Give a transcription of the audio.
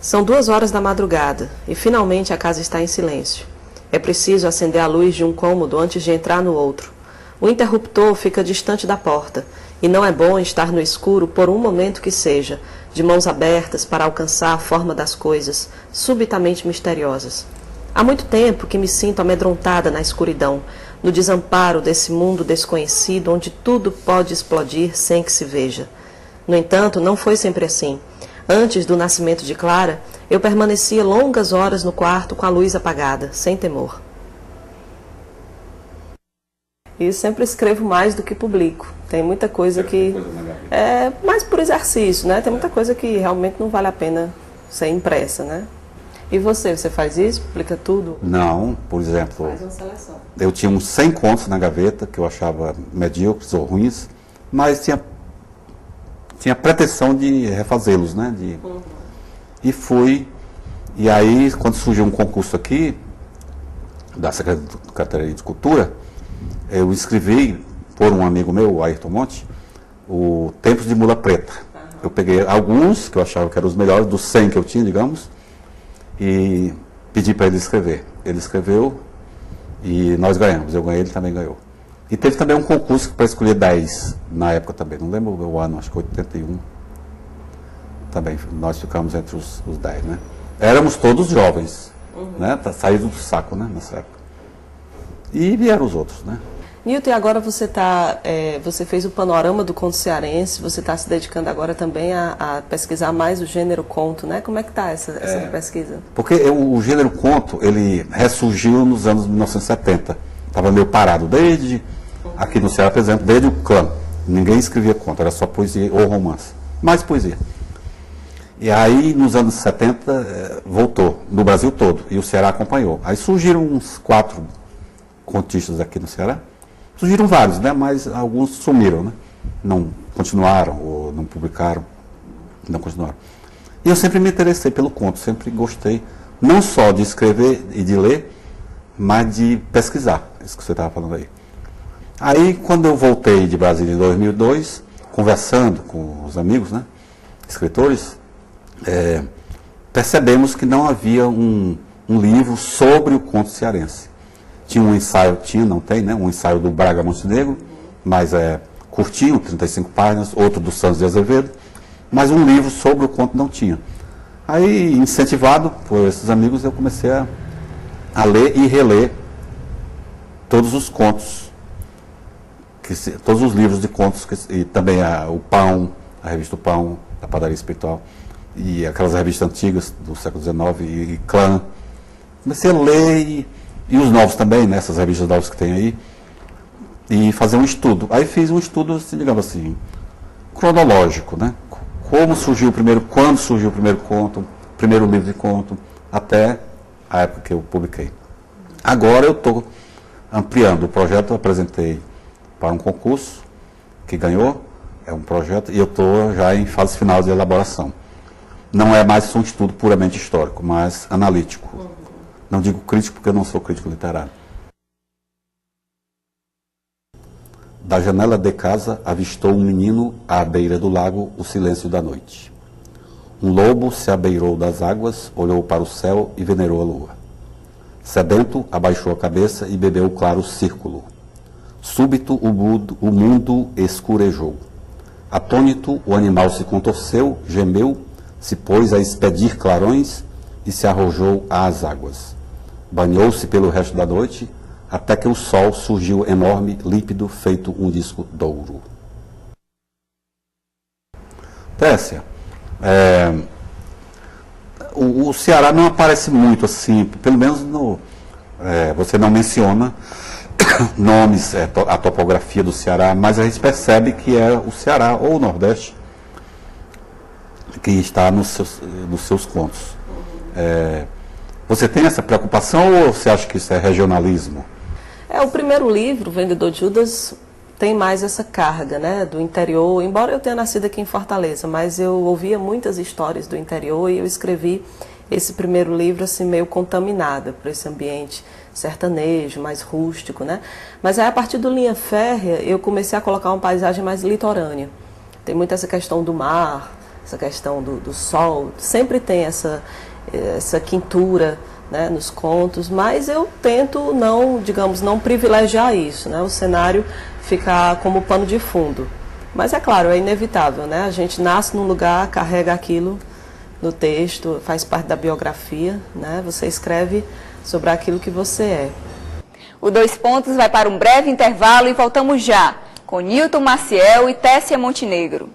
São 2 horas da madrugada e finalmente a casa está em silêncio. É preciso acender a luz de um cômodo antes de entrar no outro. O interruptor fica distante da porta e não é bom estar no escuro por um momento que seja, de mãos abertas para alcançar a forma das coisas, subitamente misteriosas. Há muito tempo que me sinto amedrontada na escuridão, no desamparo desse mundo desconhecido onde tudo pode explodir sem que se veja. No entanto, não foi sempre assim. Antes do nascimento de Clara, eu permanecia longas horas no quarto com a luz apagada, sem temor. E sempre escrevo mais do que publico. Tem muita coisa que... É mais por exercício, né? Tem muita coisa que realmente não vale a pena ser impressa, né? E você faz isso? Publica tudo? Não, por exemplo... Faz uma seleção. Eu tinha uns 100 contos na gaveta, que eu achava medíocres ou ruins, mas tinha pretensão de refazê-los, né? E fui... E aí, quando surgiu um concurso aqui, da Secretaria de Cultura, eu escrevi, por um amigo meu, o Ayrton Monte, o Tempos de Mula Preta. Eu peguei alguns, que eu achava que eram os melhores, dos 100 que eu tinha, digamos, e pedi para ele escrever. Ele escreveu e nós ganhamos. Eu ganhei, ele também ganhou. E teve também um concurso para escolher 10, na época também. Não lembro o ano, acho que 81. Também, nós ficamos entre os 10, né? Éramos todos jovens, né? Saídos do saco, né? Nessa época. E vieram os outros, né? Nilton, e agora você fez o panorama do conto cearense, você está se dedicando agora também a pesquisar mais o gênero conto, né? Como é que está essa pesquisa? Porque o gênero conto, ele ressurgiu nos anos 1970. Estava meio parado desde, aqui no Ceará, por exemplo, desde o clã. Ninguém escrevia conto, era só poesia ou romance. Mais poesia. E aí, nos anos 70, voltou, no Brasil todo, e o Ceará acompanhou. Aí surgiram uns 4 contistas aqui no Ceará. Surgiram vários, né? Mas alguns sumiram, né? Não continuaram, ou não publicaram, não continuaram. E eu sempre me interessei pelo conto, sempre gostei, não só de escrever e de ler, mas de pesquisar, isso que você estava falando aí. Aí, quando eu voltei de Brasília em 2002, conversando com os amigos, né? Escritores, percebemos que não havia um livro sobre o conto cearense. Tinha um ensaio, não tem, né? Um ensaio do Braga Montenegro, mas curtinho, 35 páginas, outro do Santos de Azevedo, mas um livro sobre o conto não tinha. Aí, incentivado por esses amigos, eu comecei a ler e reler todos os contos, todos os livros de contos, e também o Pão, a revista O Pão, da Padaria Espiritual, e aquelas revistas antigas do século XIX, e Clã. Comecei a ler e os novos também, né, essas revistas novas que tem aí, e fazer um estudo. Aí fiz um estudo, assim, digamos assim, cronológico, né? Como surgiu o primeiro, quando surgiu o primeiro conto, o primeiro livro de conto, até a época que eu publiquei. Agora eu estou ampliando o projeto, eu apresentei para um concurso que ganhou, é um projeto, e eu estou já em fase final de elaboração. Não é mais um estudo puramente histórico, mas analítico. Não digo crítico porque eu não sou crítico literário. Da janela de casa avistou um menino à beira do lago o silêncio da noite. Um lobo se abeirou das águas, olhou para o céu e venerou a lua. Sedento, abaixou a cabeça e bebeu o claro círculo. Súbito o mundo escurejou. Atônito, o animal se contorceu, gemeu, se pôs a expedir clarões e se arrojou às águas. Banhou-se pelo resto da noite, até que o sol surgiu enorme, límpido, feito um disco d'ouro. Tércia, o Ceará não aparece muito assim, pelo menos você não menciona nomes, a topografia do Ceará, mas a gente percebe que é o Ceará ou o Nordeste que está nos seus contos. Você tem essa preocupação ou você acha que isso é regionalismo? O primeiro livro, O Vendedor de Judas, tem mais essa carga, né, do interior, embora eu tenha nascido aqui em Fortaleza, mas eu ouvia muitas histórias do interior e eu escrevi esse primeiro livro assim meio contaminada por esse ambiente sertanejo, mais rústico, né? Mas aí a partir do Linha Férrea eu comecei a colocar uma paisagem mais litorânea. Tem muito essa questão do mar, essa questão do sol, sempre tem essa quintura, né, nos contos, mas eu tento não, digamos, não privilegiar isso, né, o cenário ficar como pano de fundo. Mas é claro, é inevitável, né, a gente nasce num lugar, carrega aquilo no texto, faz parte da biografia, né, você escreve sobre aquilo que você é. O Dois Pontos vai para um breve intervalo e voltamos já, com Nilton Maciel e Tessia Montenegro.